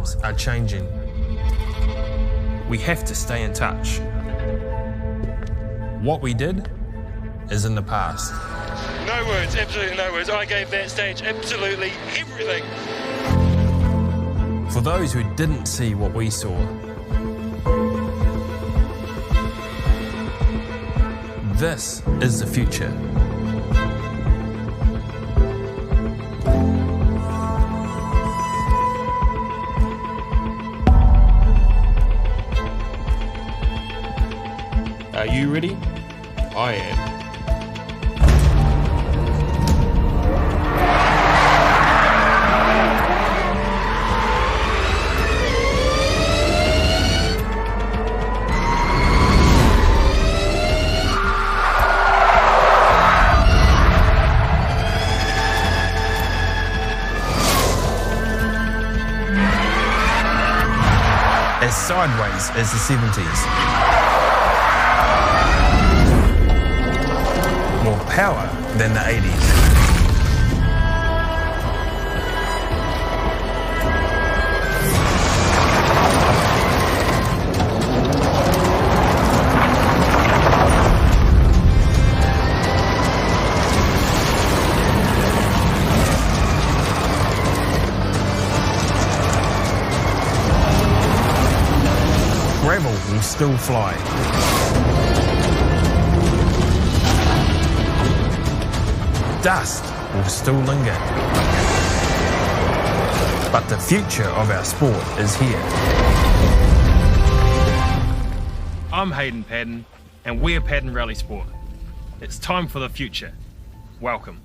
times are changing. We have to stay in touch. What we did is in the past. No words, absolutely no words. I gave that stage absolutely everything. For those who didn't see what we saw, this is the future. Are you ready? I am. As sideways as the 70s. More power than the 80s. Gravel will still fly. Dust will still linger. But the future of our sport is here. I'm Hayden Padden, and we're Padden Rally Sport. It's time for the future. Welcome.